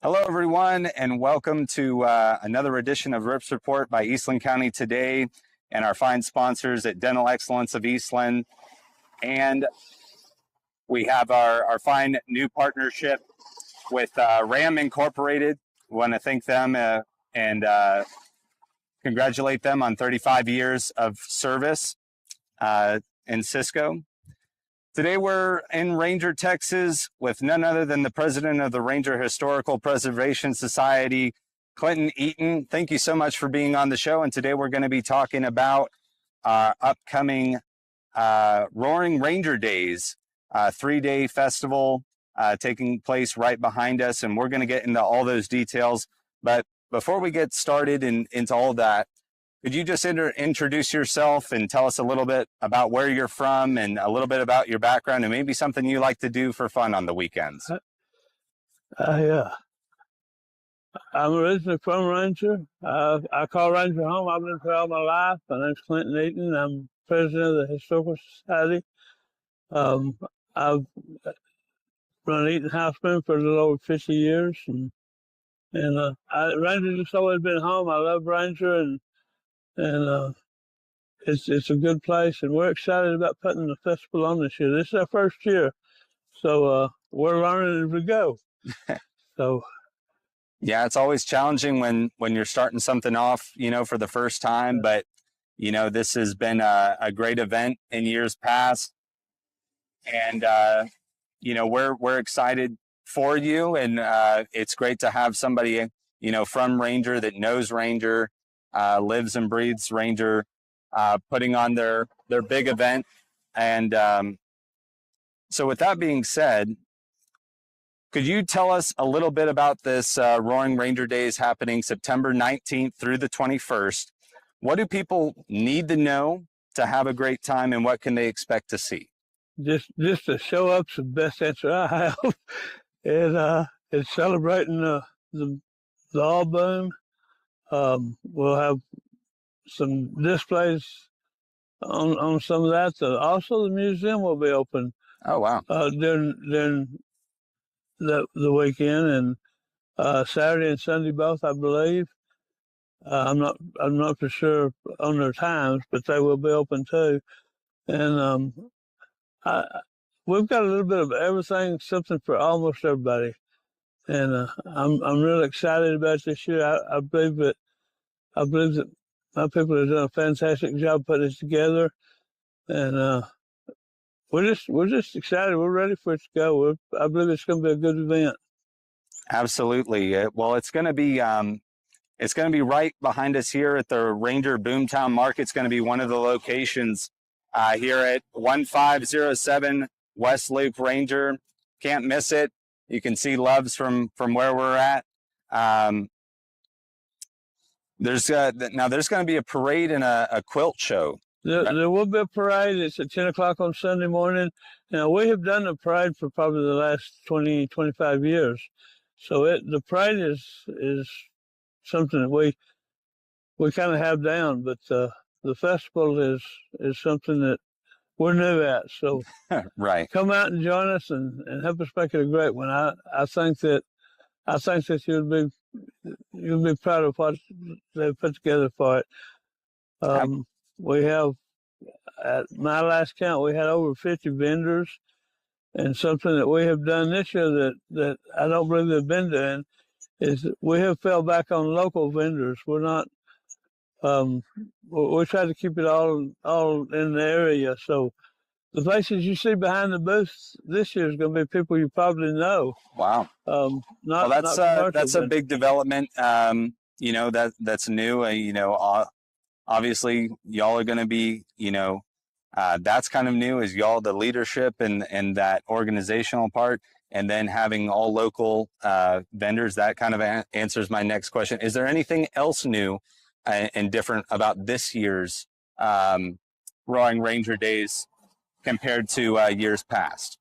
Hello, everyone, and welcome to another edition of Rips Report by Eastland County Today and our fine sponsors at Dental Excellence of Eastland. And we have our fine new partnership with RAM Incorporated. We want to thank them and congratulate them on 35 years of service in Cisco. Today we're in Ranger, Texas with none other than the president of the Ranger Historical Preservation Society, Clinton Eaton. Thank you so much for being on the show. And today we're going to be talking about our upcoming Roaring Ranger Days, 3-day festival taking place right behind us. And we're going to get into all those details. But before we get started into all that, could you just introduce yourself and tell us a little bit about where you're from and a little bit about your background and maybe something you like to do for fun on the weekends? I'm originally from Ranger. I call Ranger home. I've been here all my life. My name's Clinton Eaton. I'm president of the Historical Society. I've run Eaton House Room for a little over 50 years. And Ranger's just always been home. I love Ranger, and it's a good place, and we're excited about putting the festival on this year. This is our first year, so we're learning as we go. So, yeah, it's always challenging when you're starting something off, for the first time. But this has been a great event in years past, and we're excited for you, and it's great to have somebody from Ranger that knows Ranger. Lives and breathes Ranger, putting on their big event. And so with that being said, could you tell us a little bit about this Roaring Ranger Days happening September 19th through the 21st? What do people need to know to have a great time, and what can they expect to see? Just to show up's the best answer I have. It's celebrating the all boom. We'll have some displays on some of that. Also, the museum will be open. Oh, wow. During the weekend, and Saturday and Sunday both, I believe. I'm not for sure on their times, but they will be open too. And we've got a little bit of everything, something for almost everybody. And I'm really excited about this year. I believe that my people have done a fantastic job putting this together, and we're just excited. We're ready for it to go. I believe it's going to be a good event. Absolutely. Well, it's going to be right behind us here at the Ranger Boomtown Market. It's going to be one of the locations here at 1507 West Loop Ranger. Can't miss it. You can see Loves from where we're at. There's going to be a parade and a quilt show. There will be a parade. It's at 10 o'clock on Sunday morning. Now, we have done the parade for probably the last 20, 25 years. So the parade is something that we kind of have down, but the festival is something that we're new at. So right. Come out and join us and help us make it a great one. I think that you'll be proud of what they've put together for it. We have, at my last count, we had over 50 vendors, and something that we have done this year that I don't believe they've been doing is we have fell back on local vendors. We're not, we try to keep it all in the area. So the places you see behind the booths this year is going to be people you probably know. Wow. That's a big development. That's new. Obviously y'all are going to be, that's kind of new, is y'all the leadership and that organizational part, and then having all local vendors. That kind of answers my next question. Is there anything else new and different about this year's Roaring Ranger Days compared to years past?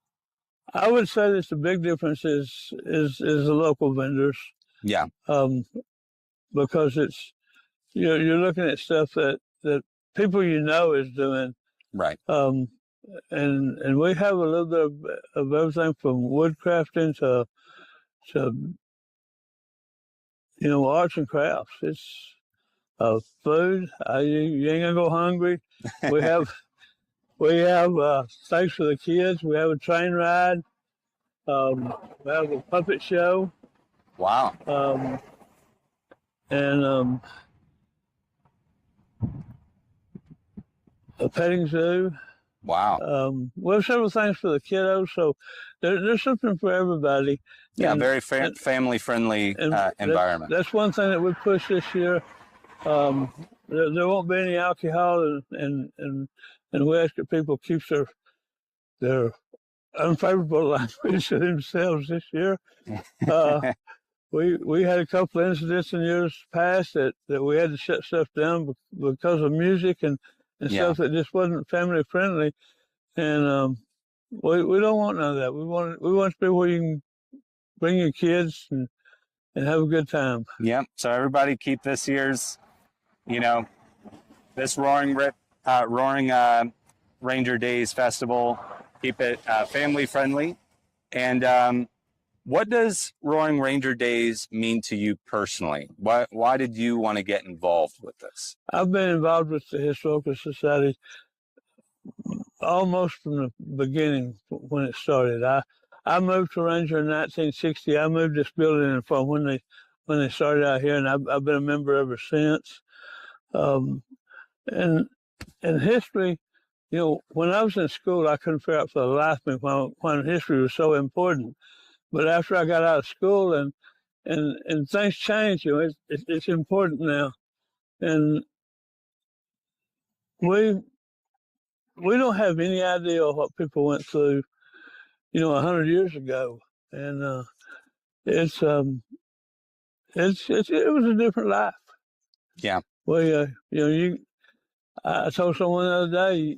I would say that the big difference is the local vendors. Yeah. Because you're looking at stuff that people is doing. Right. And we have a little bit of everything from woodcrafting to arts and crafts. It's food. You ain't gonna go hungry. We have things for the kids. We have a train ride. We have a puppet show. Wow. And a petting zoo. Wow. We have several things for the kiddos, so there's something for everybody. Yeah, very family-friendly environment. That's one thing that we push this year. There won't be any alcohol, and we ask that people keep their unfavorable language to themselves this year. We had a couple of incidents in years past that we had to shut stuff down because of music and stuff that just wasn't family friendly, and we don't want none of that. We want to be where you can bring your kids and have a good time. Yep. So everybody keep this year's, this Roaring Ranger Days Festival, keep it family friendly. And what does Roaring Ranger Days mean to you personally? Why did you want to get involved with this? I've been involved with the Historical Society almost from the beginning when it started. I moved to Ranger in 1960. I moved this building from when they started out here, and I've been a member ever since. And history, when I was in school, I couldn't figure out for the life of me why history was so important. But after I got out of school and things changed, it's important now. And we don't have any idea of what people went through, 100 years ago, and it was a different life. Yeah. Well, I told someone the other day,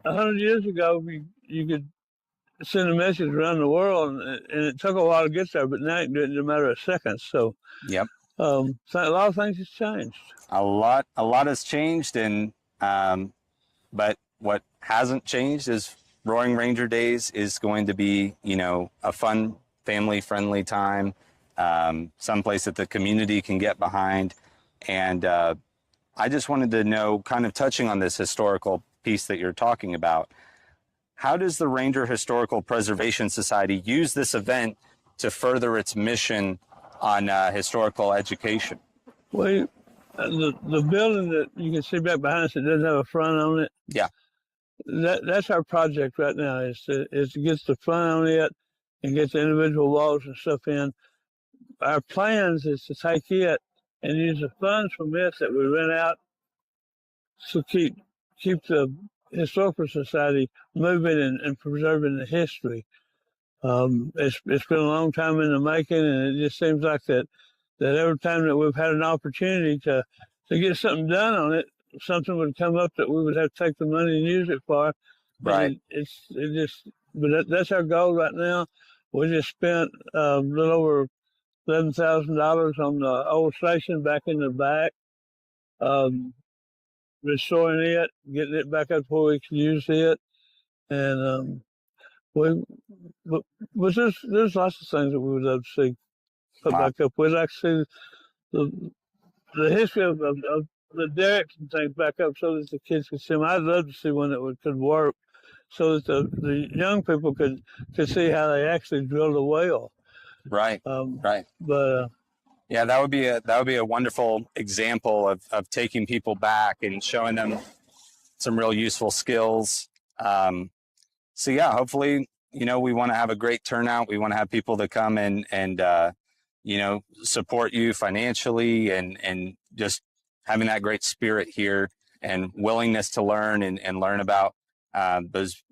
100 years ago, you could send a message around the world, and it took a while to get there, but now you can do it in a matter of seconds. So, yep. A lot of things has changed. A lot has changed, and but what hasn't changed is Roaring Ranger Days is going to be, a fun, family-friendly time, someplace that the community can get behind. And I just wanted to know, kind of touching on this historical piece that you're talking about, how does the Ranger Historical Preservation Society use this event to further its mission on historical education? Well, the building that you can see back behind us, it doesn't have a front on it. Yeah. That's our project right now, is to get the front on it and get the individual walls and stuff in. Our plans is to take it and use the funds from it that we rent out to keep the Historical Society moving and preserving the history. It's been a long time in the making, and it just seems like that every time that we've had an opportunity to get something done on it, something would come up that we would have to take the money and use it for. Right. But that's our goal right now. We just spent a little over $11,000 on the old station back in the back, restoring it, getting it back up where we can use it, and but there's lots of things that we would love to see put back up. We'd like to see the history of the derricks and things back up so that the kids could see them. I'd love to see one that could work so that the young people could see how they actually drilled a well. Right. Right. But yeah, that would be a wonderful example of taking people back and showing them some real useful skills. So yeah, hopefully, we want to have a great turnout. We want to have people that come and support you financially and just having that great spirit here and willingness to learn and learn about those,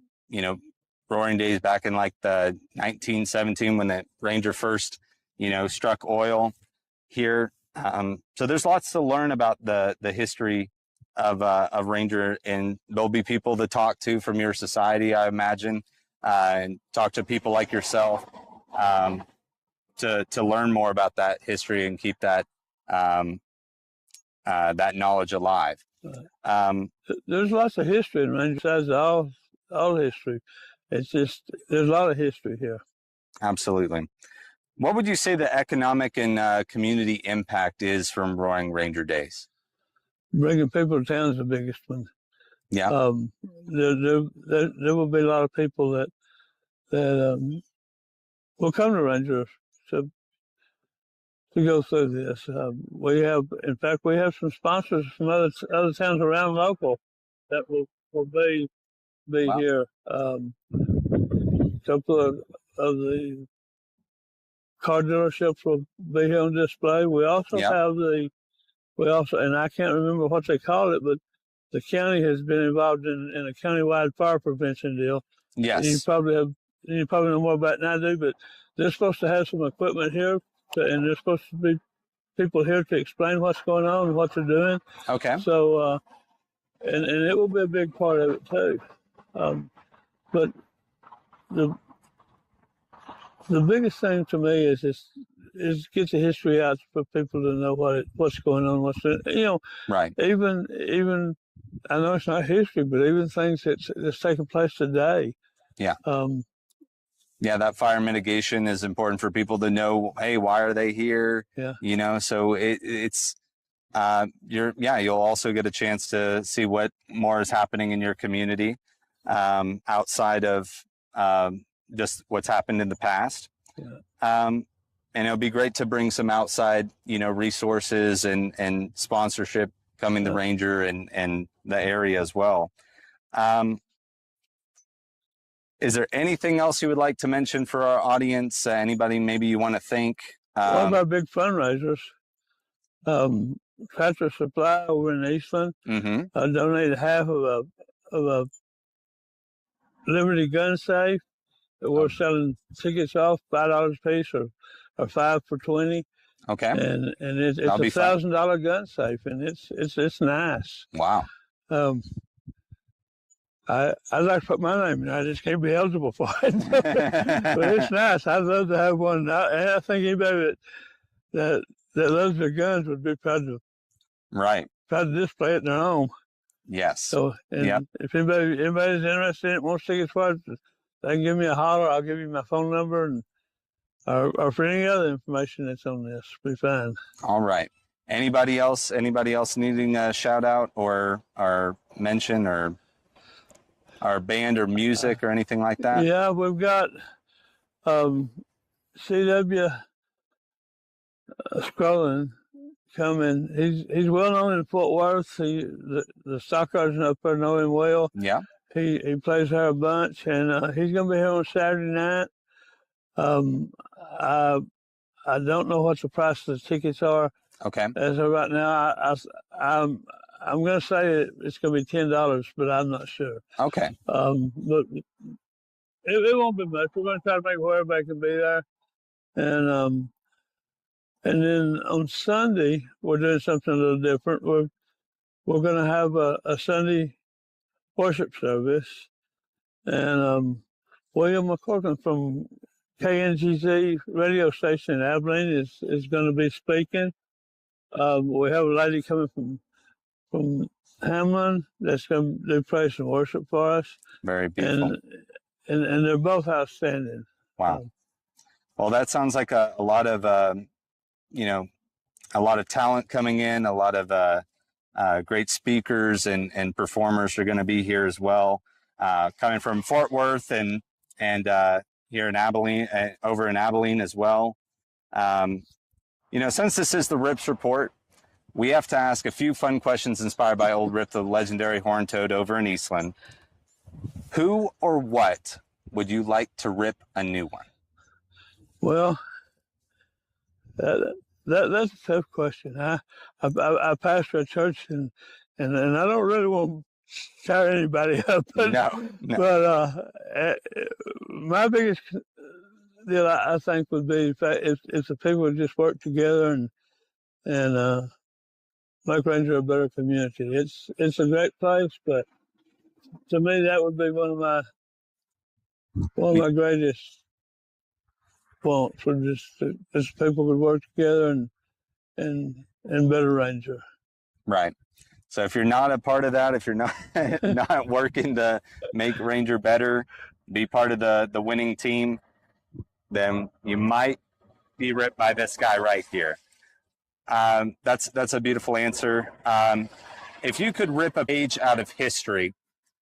Roaring Days back in like the 1917 when the Ranger first, struck oil here. So there's lots to learn about the history of Ranger, and there'll be people to talk to from your society, I imagine, and talk to people like yourself to learn more about that history and keep that that knowledge alive. There's lots of history in Ranger, besides all history. It's just, there's a lot of history here. Absolutely. What would you say the economic and community impact is from Roaring Ranger Days? Bringing people to town is the biggest one. Yeah. There will be a lot of people that will come to Ranger to go through this. In fact, we have some sponsors from other towns around local that will be Wow. here. A couple of the car dealerships will be here on display. We also have and I can't remember what they call it, but the county has been involved in a countywide fire prevention deal. Yes. You probably know more about it than I do, but they're supposed to have some equipment here, and there's supposed to be people here to explain what's going on and what they're doing. Okay. So, and it will be a big part of it too. But the biggest thing to me is get the history out for people to know what's going on, right. Even I know it's not history, but even things that's taking place today. Yeah. That fire mitigation is important for people to know. Hey, why are they here? Yeah. So it's you'll also get a chance to see what more is happening in your community outside of just what's happened in the past. Yeah. And it'll be great to bring some outside, resources and sponsorship coming to Ranger and the area as well. Is there anything else you would like to mention for our audience? Anybody maybe you want to thank? One of our big fundraisers, Tractor Supply over in Eastland, donated half of a Liberty Gun Safe. We're selling tickets off $5 a piece or 5 for $20. Okay. And it's a $1,000 gun safe, and it's nice. Wow. I'd like to put my name in. I just can't be eligible for it. But it's nice. I'd love to have one. And I think anybody that loves their guns would be proud to display it in their home. Yes. So, if anybody's interested in it, wants tickets for it, they can give me a holler. I'll give you my phone number and or for any other information that's on this. Be fine. All right. Anybody else needing a shout out or mention or our band or music or anything like that? Yeah, we've got CW Scrolling coming. He's well known in Fort Worth. The stockyards up there know him well. Yeah. He plays there a bunch, and he's going to be here on Saturday night. I don't know what the price of the tickets are. Okay. As of right now, I'm going to say it's going to be $10, but I'm not sure. Okay. But it won't be much. We're going to try to make it where everybody can be there, and then on Sunday we're doing something a little different. We're going to have a Sunday worship service, and William McCorkle from KGNZ Radio Station in Abilene is going to be speaking. We have a lady coming from Hamlin that's going to do praise and worship for us. Very beautiful. And they're both outstanding. Wow. Well, that sounds like a lot of talent coming in. A lot of great speakers and performers are going to be here as well. Coming from Fort Worth and here in Abilene, over in Abilene as well. Since this is the Rips Report, we have to ask a few fun questions inspired by Old Rip, the legendary horn toad over in Eastland. Who or what would you like to rip a new one? Well, that's a tough question. I pastor a church and I don't really want to tear anybody up. But, no. But my biggest deal I think would be if the people would just work together and make Ranger a better community. It's a great place, but to me that would be one of my greatest wants. For just people could work together and better Ranger. Right. So if you're not a part of that, if you're not not working to make Ranger better, be part of the winning team, then you might be ripped by this guy right here. That's a beautiful answer. If you could rip a page out of history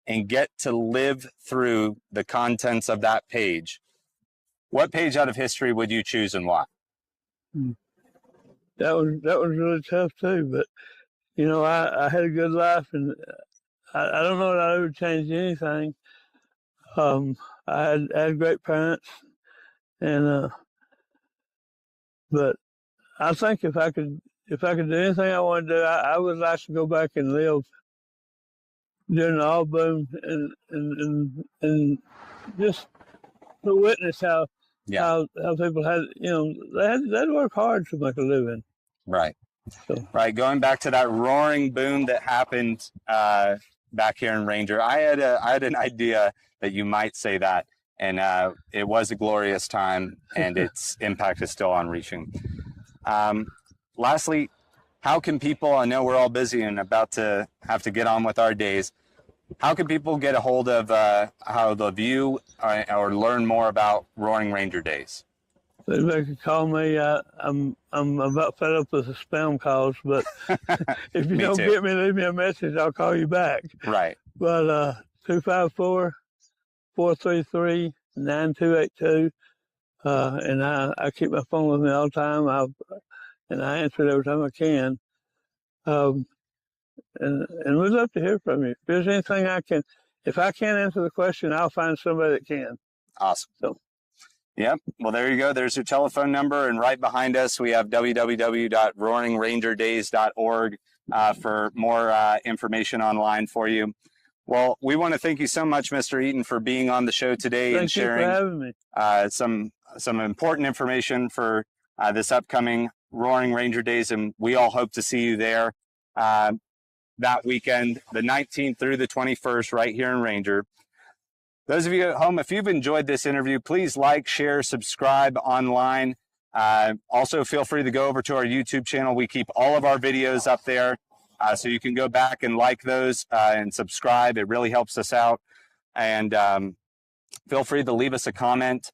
and get to live through the contents of that page, what page out of history would you choose and why? That was really tough too, but you know, I had a good life, and I don't know that I ever changed anything. I had great parents, and but I think if I could do anything I want to do, I would like to go back and live during the oil boom and just to witness how people had, you know, they had to work hard to make a living. Right. So. Right. Going back to that roaring boom that happened back here in Ranger, I had an idea that you might say that, and it was a glorious time, and its impact is still on reaching. Lastly, how can people, I know we're all busy and about to have to get on with our days, how can people get a hold of how they'll view or learn more about Roaring Ranger Days? They can call me. I'm about fed up with the spam calls, but if you don't get me, leave me a message. I'll call you back. Right. But 254-433-9282, and I keep my phone with me all the time. And I answer it every time I can. And we'd love to hear from you. If there's anything if I can't answer the question, I'll find somebody that can. Awesome. So. Yep. Well, there you go. There's your telephone number. And right behind us, we have www.roaringrangerdays.org for more information online for you. Well, we want to thank you so much, Mr. Eaton, for being on the show today and sharing for having me. Some important information for this upcoming Roaring Ranger Days. And we all hope to see you there that weekend, the 19th through the 21st, right here in Ranger. Those of you at home, if you've enjoyed this interview, please like, share, subscribe online. Also, feel free to go over to our YouTube channel. We keep all of our videos up there, so you can go back and like those and subscribe. It really helps us out. And feel free to leave us a comment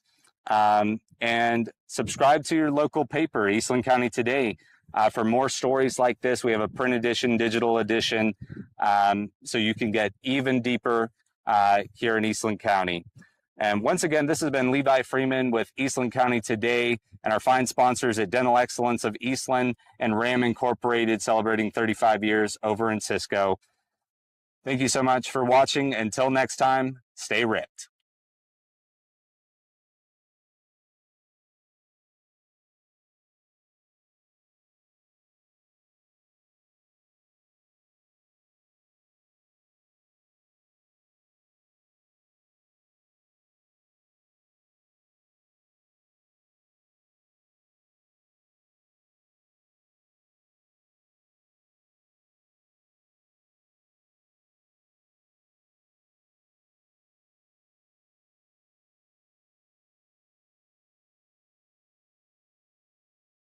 and subscribe to your local paper, Eastland County Today, for more stories like this. We have a print edition, digital edition, so you can get even deeper here in Eastland County. And once again, this has been Levi Freeman with Eastland County Today and our fine sponsors at Dental Excellence of Eastland and Ram Incorporated, celebrating 35 years over in Cisco. Thank you so much for watching. Until next time, stay ripped.